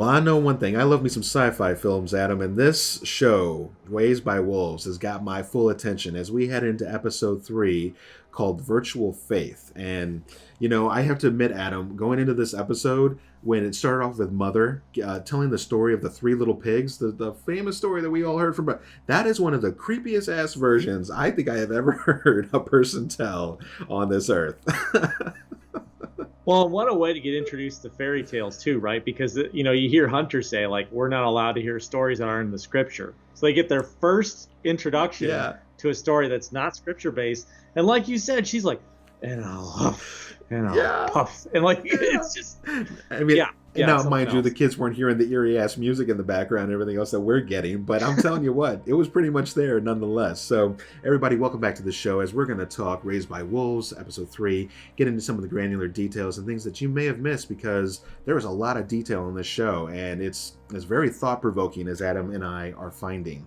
Well, I know one thing. I love me some sci-fi films, Adam, and this show, Raised by Wolves, has got my full attention as we head into episode 3 called Virtual Faith. And, I have to admit, Adam, going into this episode, when it started off with Mother telling the story of the 3 little pigs, the famous story that we all heard from, that is one of the creepiest ass versions I think I have ever heard a person tell on this earth. Well, what a way to get introduced to fairy tales too, right? Because you hear hunters say like we're not allowed to hear stories that aren't in the scripture, so they get their first introduction to a story that's not scripture based. And like you said, she's like, and I'll huff and I'll puff, and like it's just, I mean, now mind you, the kids weren't hearing the eerie ass music in the background and everything else that we're getting, but I'm telling you what, it was pretty much there nonetheless. So everybody, welcome back to the show as we're going to talk Raised by Wolves, episode 3, get into some of the granular details and things that you may have missed, because there was a lot of detail in this show, and it's very thought-provoking, as Adam and I are finding.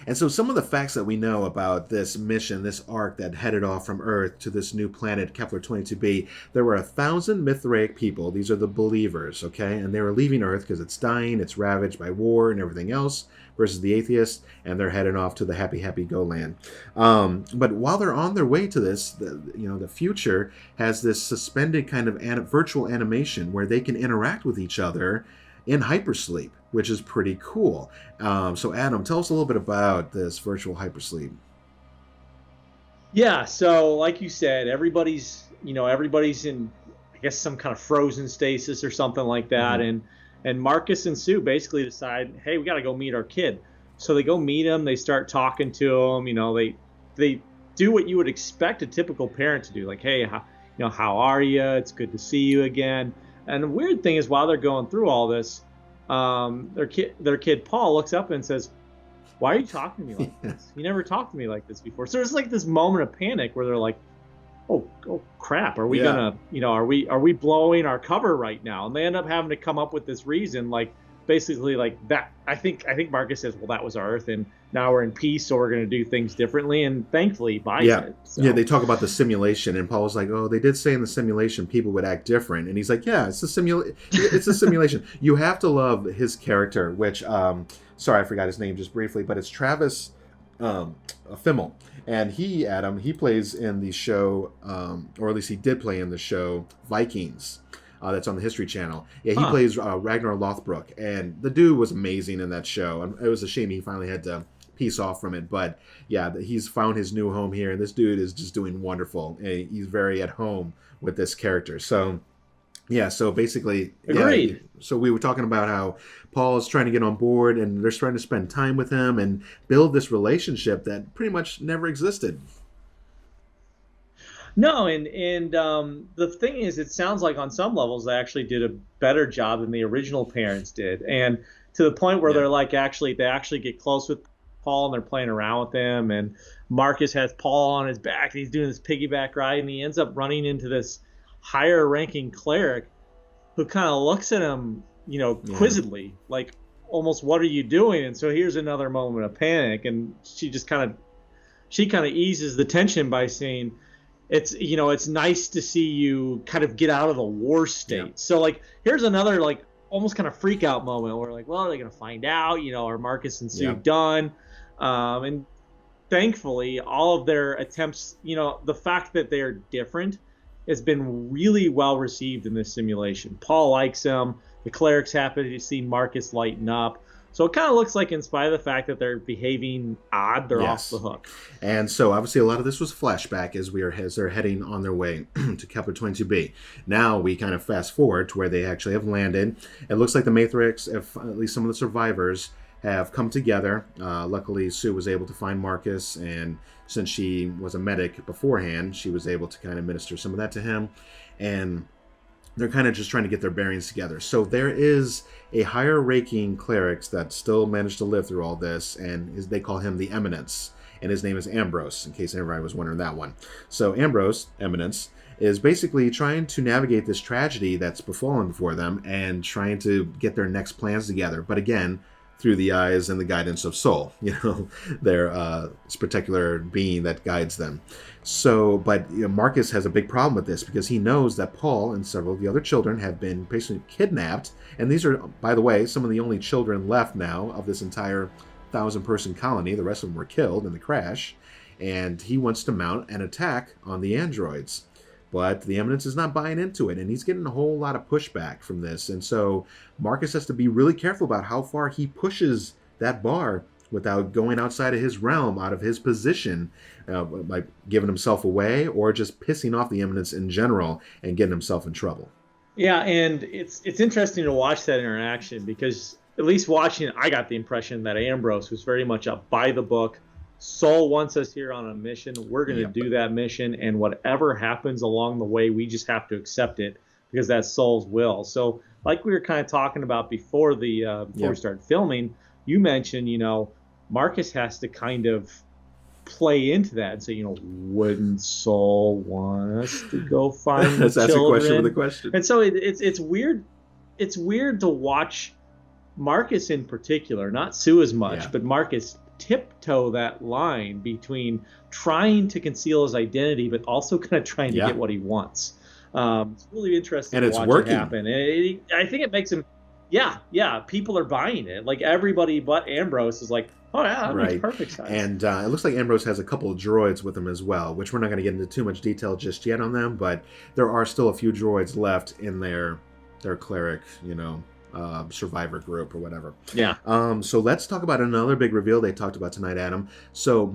And so some of the facts that we know about this mission, this arc that headed off from Earth to this new planet, Kepler 22b, there were 1,000 Mithraic people. These are the believers, okay? And they were leaving Earth because it's dying, it's ravaged by war and everything else, versus the Atheists, and they're heading off to the happy go land. But while they're on their way to this, the future has this suspended kind of virtual animation where they can interact with each other in hypersleep, which is pretty cool. So Adam, tell us a little bit about this virtual hypersleep. Yeah, so like you said, everybody's in, I guess, some kind of frozen stasis or something like that. Mm-hmm. And Marcus and Sue basically decide, hey, we got to go meet our kid. So they go meet him. They start talking to him. They do what you would expect a typical parent to do, like, hey, how are you? It's good to see you again. And the weird thing is, while they're going through all this, their kid Paul looks up and says, "Why are you talking to me like this? You never talked to me like this before." So it's like this moment of panic where they're like, "Oh crap! Are we gonna, are we blowing our cover right now?" And they end up having to come up with this reason, like basically like that. I think Marcus says, "Well, that was Earth, and now we're in peace, so we're going to do things differently." And thankfully, he buys it. So. Yeah, they talk about the simulation, and Paul's like, "Oh, they did say in the simulation people would act different," and he's like, "Yeah, it's a simulation." You have to love his character, which, sorry, I forgot his name just briefly, but it's Travis Fimmel, and he plays in the show, or at least he did play in the show Vikings. That's on the History Channel. Yeah, he plays Ragnar Lothbrok, and the dude was amazing in that show. And it was a shame he finally had to piece off from it, but yeah, he's found his new home here, and this dude is just doing wonderful. And he's very at home with this character. So yeah, so basically, agreed. Yeah, so we were talking about how Paul is trying to get on board, and they're trying to spend time with him and build this relationship that pretty much never existed. No, and the thing is, it sounds like on some levels they actually did a better job than the original parents did, and to the point where they're like, they actually get close with Paul and they're playing around with him, and Marcus has Paul on his back and he's doing this piggyback ride, and he ends up running into this higher ranking cleric who kind of looks at him, quizzically, like almost, what are you doing? And so here's another moment of panic, and she kind of eases the tension by saying, it's nice to see you kind of get out of the war state. Yeah. So like, here's another like almost kind of freak out moment where like, well, are they going to find out, are Marcus and Sue done? And thankfully all of their attempts, the fact that they're different has been really well received in this simulation. Paul likes him. The cleric's happy to see Marcus lighten up. So it kind of looks like, in spite of the fact that they're behaving odd, they're off the hook. And so obviously a lot of this was flashback as they're heading on their way to Kepler 22b. Now we kind of fast forward to where they actually have landed. It looks like the Mithraics, at least some of the survivors, have come together. Luckily, Sue was able to find Marcus, and since she was a medic beforehand, she was able to kind of minister some of that to him. And they're kind of just trying to get their bearings together. So there is a higher ranking cleric that still managed to live through all this, and they call him the Eminence, and his name is Ambrose, in case anybody was wondering that one. So Ambrose, Eminence, is basically trying to navigate this tragedy that's befallen for them and trying to get their next plans together. But again, through the eyes and the guidance of Sol, their this particular being that guides them. So, but Marcus has a big problem with this because he knows that Paul and several of the other children have been basically kidnapped. And these are, by the way, some of the only children left now of this entire 1,000-person colony. The rest of them were killed in the crash. And he wants to mount an attack on the androids. But the Eminence is not buying into it, and he's getting a whole lot of pushback from this. And so Marcus has to be really careful about how far he pushes that bar without going outside of his realm, out of his position, by giving himself away or just pissing off the Eminence in general and getting himself in trouble. Yeah, and it's interesting to watch that interaction because at least watching it, I got the impression that Ambrose was very much a by the book. Sol wants us here on a mission. We're going to do that mission, and whatever happens along the way, we just have to accept it because that's Sol's will. So, like we were kind of talking about before we started filming, you mentioned, Marcus has to kind of play into that and say, wouldn't Sol want us to go find the That's children? a question with a question. And so it's weird. It's weird to watch Marcus in particular, not Sue as much, but Marcus tiptoe that line between trying to conceal his identity but also kind of trying to get what he wants. It's really interesting to watch it happen. And I think it makes him people are buying it. Like everybody but Ambrose is like, oh yeah, that makes perfect sense. And it looks like Ambrose has a couple of droids with him as well, which we're not going to get into too much detail just yet on them, but there are still a few droids left in their cleric, survivor group or whatever. Yeah. So let's talk about another big reveal they talked about tonight, Adam. So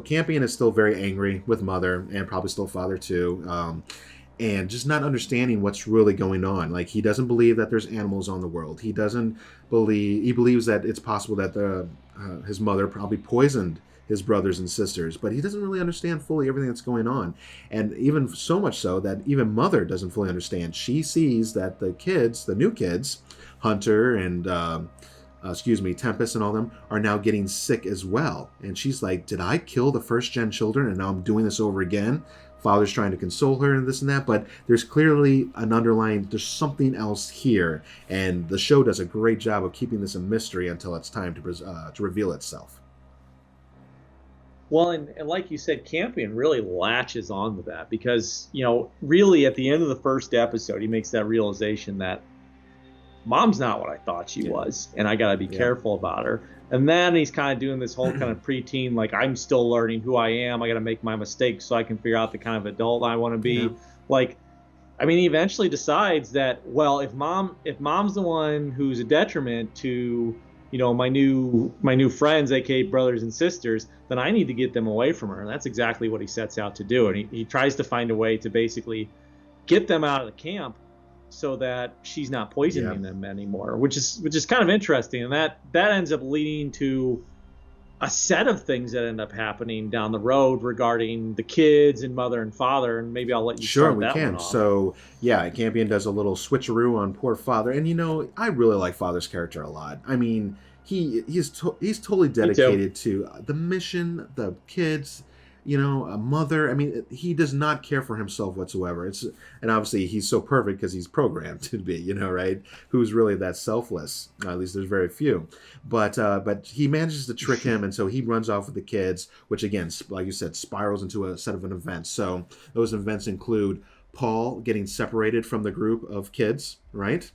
Campion is still very angry with Mother and probably still Father too. And just not understanding what's really going on. Like, he doesn't believe that there's animals on the world. He believes that it's possible that his mother probably poisoned his brothers and sisters, but he doesn't really understand fully everything that's going on. And even so much so that even Mother doesn't fully understand. She sees that the new kids, Hunter and Tempest and all them, are now getting sick as well. And she's like, did I kill the first-gen children and now I'm doing this over again? Father's trying to console her and this and that, but there's clearly there's something else here. And the show does a great job of keeping this a mystery until it's time to reveal itself. Well, and like you said, Campion really latches on to that because, really at the end of the first episode, he makes that realization that Mom's not what I thought she was, and I got to be careful about her. And then he's kind of doing this whole kind of preteen, like, I'm still learning who I am. I got to make my mistakes so I can figure out the kind of adult I want to be. Yeah. Like, I mean, he eventually decides that, well, if mom's the one who's a detriment to, my new friends, aka brothers and sisters, then I need to get them away from her. And that's exactly what he sets out to do. And he tries to find a way to basically get them out of the camp so that she's not poisoning them anymore, which is kind of interesting. And that ends up leading to a set of things that end up happening down the road regarding the kids and Mother and Father. And maybe I'll let you start that one off. So, Campion does a little switcheroo on poor Father. And, I really like Father's character a lot. I mean, he's totally dedicated to the mission, the kids, a Mother. I mean, he does not care for himself whatsoever. And obviously he's so perfect because he's programmed to be, right? Who's really that selfless? At least there's very few. But he manages to trick him, and so he runs off with the kids, which again, like you said, spirals into a set of events. So those events include Paul getting separated from the group of kids, right?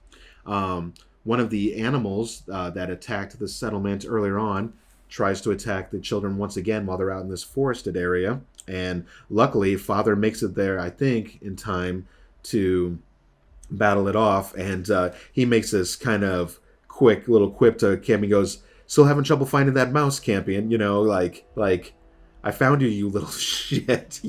One of the animals that attacked the settlement earlier on tries to attack the children once again while they're out in this forested area. And luckily, Father makes it there, I think, in time to battle it off. And he makes this kind of quick little quip to Campion. He goes, still having trouble finding that mouse, Campion. Like, I found you, you little shit.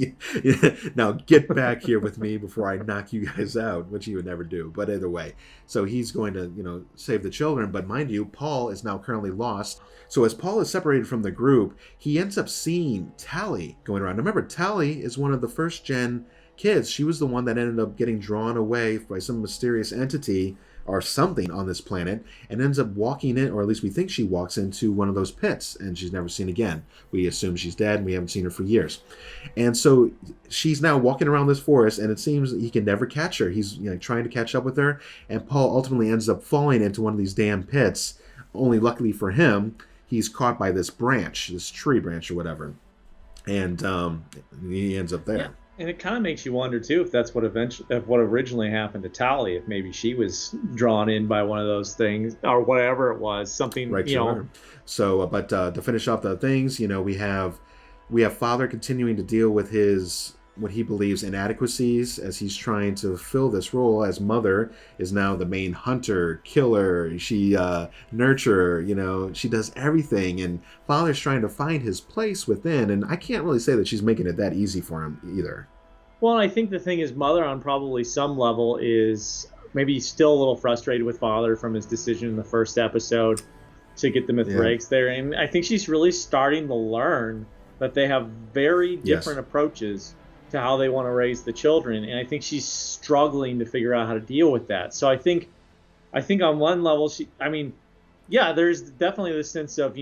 Now get back here with me before I knock you guys out, which he would never do. But either way, so he's going to, save the children. But mind you, Paul is now currently lost. So as Paul is separated from the group, he ends up seeing Tally going around. Remember, Tally is one of the first-gen kids. She was the one that ended up getting drawn away by some mysterious entity or something on this planet and ends up walking in, or at least we think she walks into one of those pits, and she's never seen again. We assume she's dead, and we haven't seen her for years. And so she's now walking around this forest, and it seems he can never catch her. He's trying to catch up with her, and Paul ultimately ends up falling into one of these damn pits only luckily for him, he's caught by this branch, this tree branch or whatever, and he ends up there. Yeah. And it kind of makes you wonder too if that's what originally happened to Tali. If maybe she was drawn in by one of those things or whatever it was, something. Right. So, but to finish off the things, we have Father continuing to deal with his what he believes inadequacies as he's trying to fill this role, as Mother is now the main hunter, killer, she nurturer, she does everything, and Father's trying to find his place within, and I can't really say that she's making it that easy for him either. Well, I think the thing is, Mother on probably some level is maybe still a little frustrated with Father from his decision in the first episode to get the Mithraics there, and I think she's really starting to learn that they have very different approaches to how they want to raise the children, and I think she's struggling to figure out how to deal with that. So I think on one level, there's definitely this sense of,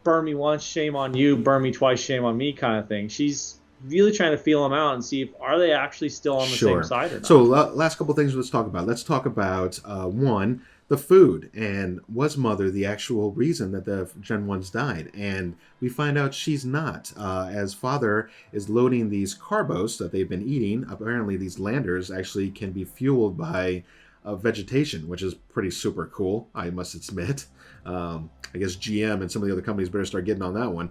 burn me once, shame on you, burn me twice, shame on me kind of thing. She's really trying to feel them out and see if are they actually still on the same side or not. So last couple things let's talk about. Let's talk about one, the food, and was Mother the actual reason that the Gen 1s died? And we find out she's not. As Father is loading these carbos that they've been eating, apparently these landers actually can be fueled by vegetation, which is pretty super cool, I must admit. I guess GM and some of the other companies better start getting on that one.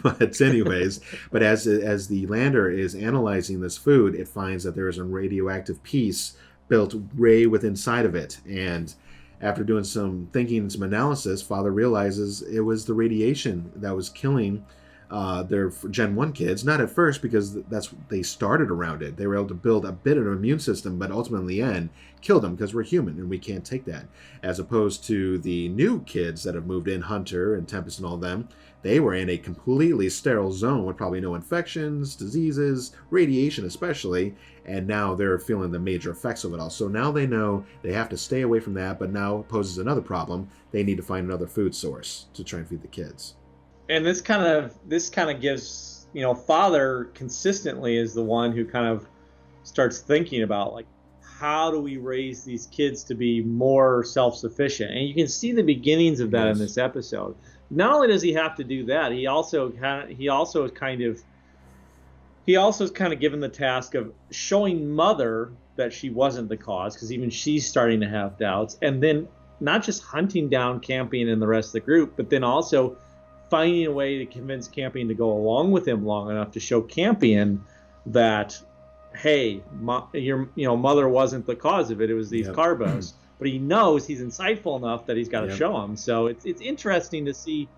But anyways, but as the lander is analyzing this food, it finds that there is a radioactive piece built way within inside of it. And after doing some thinking and some analysis, Father realizes it was the radiation that was killing their Gen 1 kids. Not at first, because that's what they started around it. They were able to build a bit of an immune system, but ultimately in the end, killed them because we're human and we can't take that. As opposed to the new kids that have moved in, Hunter and Tempest and all them, they were in a completely sterile zone with probably no infections, diseases, radiation especially, and now they're feeling the major effects of it all. So now they know they have to stay away from that, but now it poses another problem. They need to find another food source to try and feed the kids. And this kind of gives, Father consistently is the one who kind of starts thinking about, like, how do we raise these kids to be more self-sufficient? And you can see the beginnings of that in this episode. Not only does he have to do that, he also is kind of given the task of showing Mother that she wasn't the cause, because even she's starting to have doubts, and then not just hunting down Campion and the rest of the group, but then also finding a way to convince Campion to go along with him long enough to show Campion that, hey, your Mother wasn't the cause of it. It was these carbos. But he knows he's insightful enough that he's got to show him. So it's interesting to see.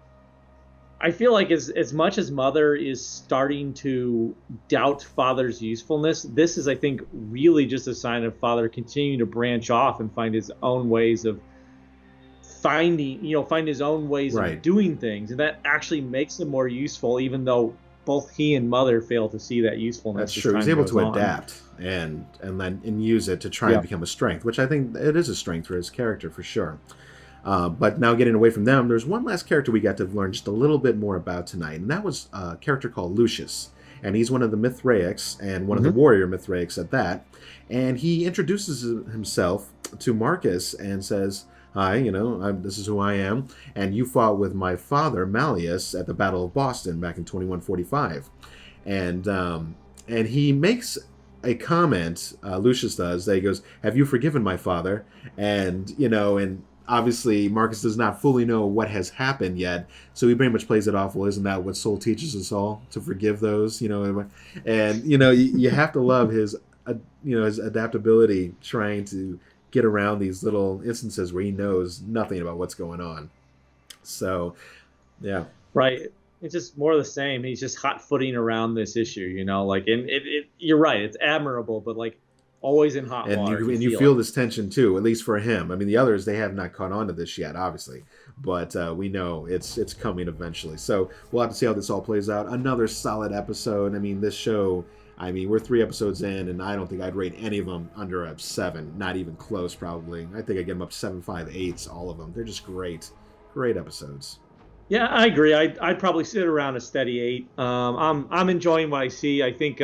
I feel like as much as Mother is starting to doubt Father's usefulness, this is, I think, really just a sign of Father continuing to branch off and find his own ways of find his own ways of doing things, and that actually makes him more useful, even though both he and Mother fail to see that usefulness. That's true. He's able to adapt and use it to try and become a strength, which I think it is a strength for his character for sure. But now getting away from them, there's one last character we got to learn just a little bit more about tonight, and that was a character called Lucius. And he's one of the Mithraics, and one of the warrior Mithraics at that. And he introduces himself to Marcus and says, hi, this is who I am, and you fought with my father, Malleus, at the Battle of Boston back in 2145. And he makes a comment, Lucius does, that he goes, have you forgiven my father? And obviously Marcus does not fully know what has happened yet, so he pretty much plays it off, well, isn't that what Soul teaches us all, to forgive those? And you have to love his adaptability, trying to get around these little instances where he knows nothing about what's going on. So, yeah. Right. It's just more of the same. He's just hot-footing around this issue, and you're right. It's admirable, but always in hot water. And you feel this tension too, at least for him. I mean, the others, they have not caught on to this yet, obviously, but we know it's coming eventually. So we'll have to see how this all plays out. Another solid episode. I mean, this show, we're 3 episodes in, and I don't think I'd rate any of them under a 7. Not even close, probably. I think I'd get them up 7, 5, 8s, all of them. They're just great episodes. Yeah, I agree. I'd probably sit around a steady 8. I'm enjoying what I see. I think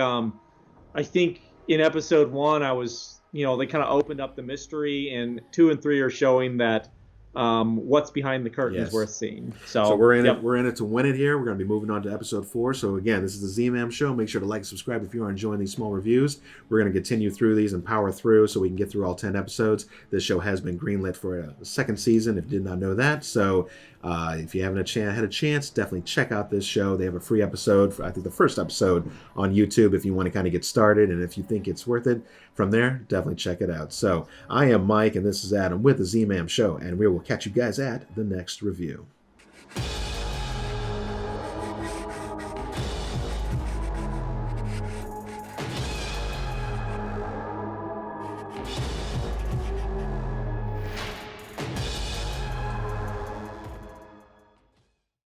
in episode 1, I was, they kind of opened up the mystery, and 2 and 3 are showing that what's behind the curtain is worth seeing. So we're in it. We're in it to win it here. We're going to be moving on to episode 4. So again, this is the Z-Man Show. Make sure to like and subscribe if you are enjoying these small reviews. We're going to continue through these and power through so we can get through all 10 episodes. This show has been greenlit for a second season, if you did not know that. So if you haven't had a chance, definitely check out this show. They have a free episode, for, I think the first episode on YouTube if you want to kind of get started. And if you think it's worth it, from there, definitely check it out. So I am Mike, and this is Adam with the Z-Man Show, and we will catch you guys at the next review.